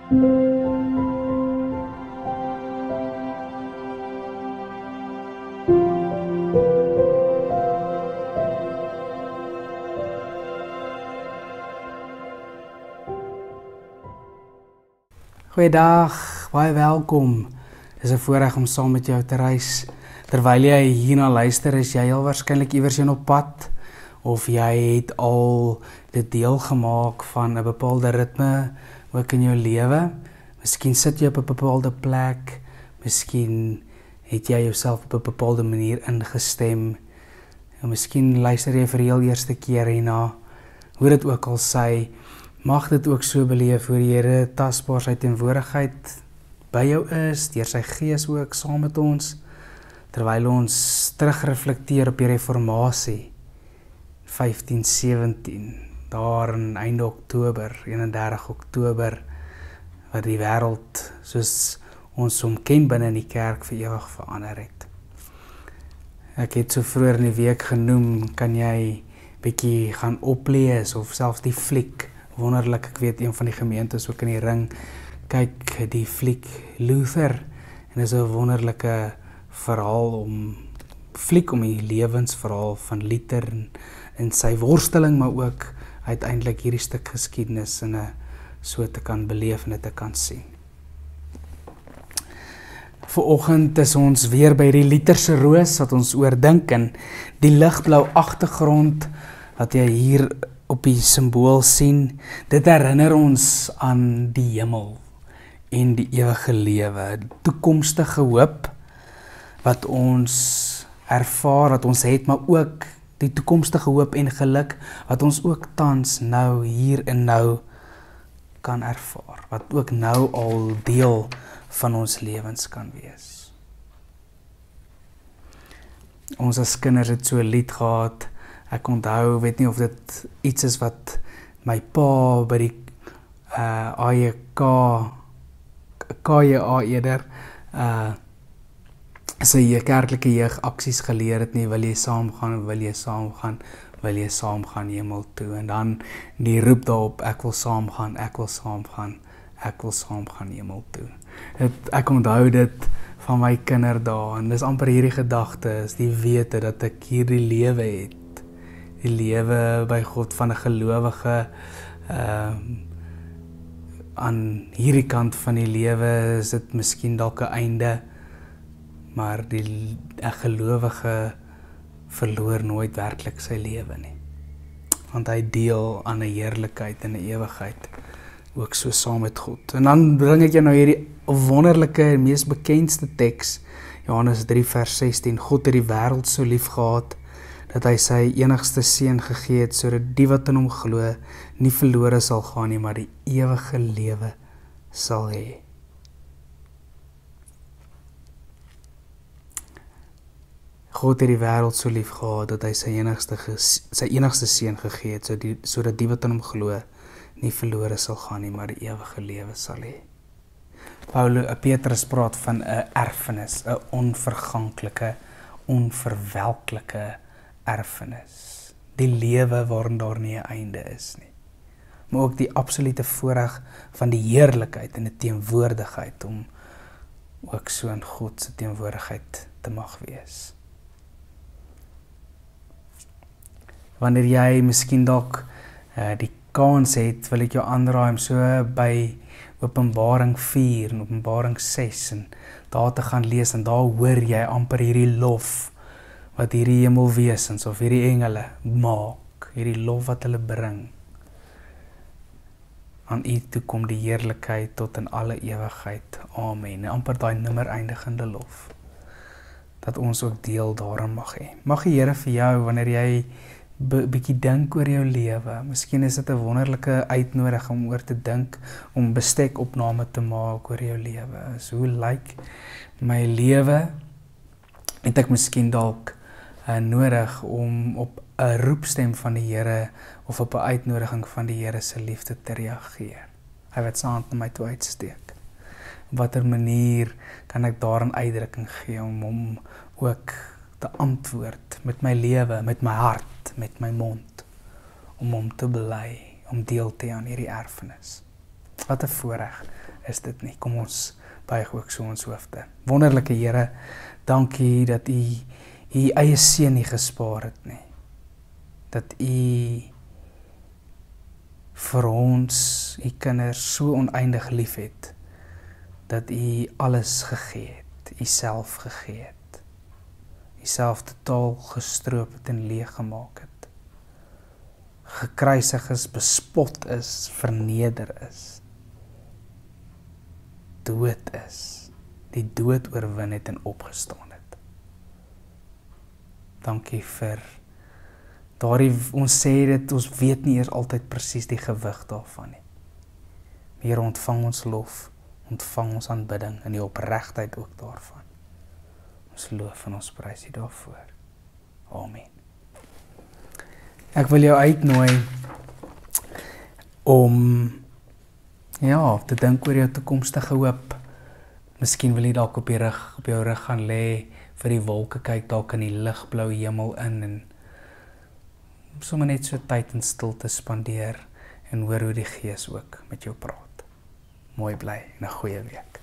Goeiedag, baie welkom. Dit is 'n voorreg om saam met jou te reis. Terwyl jy hierna luister, is jy al waarskynlik iewers in op pad of jy het al dit deel gemaak van 'n bepaalde ritme ook in jou lewe. Miskien sit jy op 'n bepaalde plek, miskien het jy jouself op 'n bepaalde manier ingestem. En miskien luister jy vir die heel eerste keer hierna. Hoe dit ook al sy, mag dit ook so beleef hoe die Here tasbaar sy teenwoordigheid by jou is, deur sy Gees ook saam met ons, terwyl ons terugreflekteer op die reformatie 1517, daar in einde Oktober, 31 Oktober, wat die wêreld soos ons hom ken binne in die kerk vir ewig verander het. Ek het so vroeër in die week genoem, kan jy bietjie gaan oplees of selfs die fliek, wonderlik, ek weet een van die gemeentes ook in die ring, kyk die fliek Luther, en is 'n wonderlike verhaal fliek om die lewensverhaal van Luther en sy worsteling, maar ook uiteindelik hierdie stuk geskiedenis in 'n so te kan beleef en dit te kan sien. Vanoggend is ons weer by die Lutherse roos wat ons oordink, en die ligblou agtergrond wat jy hier op die simbool sien, dit herinner ons aan die hemel en die ewige lewe, toekomstige hoop wat ons ervaar, wat ons het, maar ook die toekomstige hoop en geluk wat ons ook tans nou hier en nou kan ervaar, wat ook nou al deel van ons lewens kan wees. Ons as kinders het so 'n lied gehad. Ek onthou, weet nie of dit iets is wat my pa by die KJA eerder sy kerklike jeugaksies geleer het nie, wil jy saamgaan, wil jy saamgaan, wil jy saamgaan hemel toe, en dan die roep daarop, ek wil saamgaan, ek wil saamgaan, ek wil saamgaan hemel toe. Ek onthou dit van my kinderdae, en dis amper hierdie gedagte, is die wete dat ek hierdie lewe het, die lewe by God van 'n gelowige, aan hierdie kant van die lewe is dit miskien dalk 'n einde, maar 'n gelowige verloor nooit werklik sy lewe nie, want hy deel aan 'n heerlikheid en 'n ewigheid, ook so saam met God. En dan bring ek jou nou hierdie wonderlike en mees bekendste teks, Johannes 3 vers 16, God het die wêreld so lief gehad, dat hy sy enigste seun gegee het, sodat die wat in hom glo, nie verlore sal gaan nie, maar die ewige lewe sal hê. God het die wêreld so lief gehad, dat hy sy enigste seun gegee het, sodat die wat in hom glo, nie verlore sal gaan nie, maar die ewige lewe sal hê. Petrus praat van 'n erfenis, 'n onverganklike, onverwelklike erfenis. Die lewe waarin daar nie 'n einde is nie. Maar ook die absolute voorreg van die heerlikheid en die teenwoordigheid om ook so in God se teenwoordigheid te mag wees. Wanneer jy miskien dalk die kans het, wil ek jou aanraai om so by Openbaring 4 en Openbaring 6 en daar te gaan lees, en daar hoor jy amper hierdie lof wat hierdie hemelwesens of hierdie engele maak, hierdie lof wat hulle bring. Aan U toe kom die heerlikheid tot in alle ewigheid. Amen. En amper daai nimmer eindigende lof, dat ons ook deel daarin mag hê. Mag die Here vir jou, wanneer jy bietjie dink oor jou lewe, miskien is dit 'n wonderlike uitnodiging om oor te dink, om bestekopname te maak oor jou lewe. So, hoe lyk my lewe? Het ek miskien dalk nodig om op 'n roepstem van die Here of op 'n uitnodiging van die Here se liefde te reageer? Hy wat sy hand na my toe uitsteek. Op watter manier kan ek daarin uitdrukking gee om hom ook te antwoord met my lewe, met my hart, met my mond, om hom te bely, om deel te hê aan hierdie erfenis. Wat 'n voorreg is dit nie. Kom ons buig ook so ons hoofde. Wonderlike Here, dankie dat U eie seun nie gespaar het nie. Dat U vir ons, U kinders, so oneindig lief het, dat U alles gegee het, U self gegee het. U self totaal gestroop het en leeg gemaak het. Gekruisig is, bespot is, verneder is. Dood is, die dood oorwin het en opgestaan het. Dankie vir daardie, ons sê dit, ons weet nie eers altyd presies die gewig daarvan nie. Here, ontvang ons lof, ontvang ons aanbidding en die opregtheid ook daarvan. Ons loof en ons prys U daarvoor. Amen. Ek wil jou uitnooi om te dink oor jou toekomstige hoop. Miskien wil jy dalk op jou rug gaan lê, vir die wolke kyk, dalk in die ligblou hemel in en sommer net so tyd in stilte spandeer en hoor hoe die Gees ook met jou praat. Mooi bly en 'n goeie week.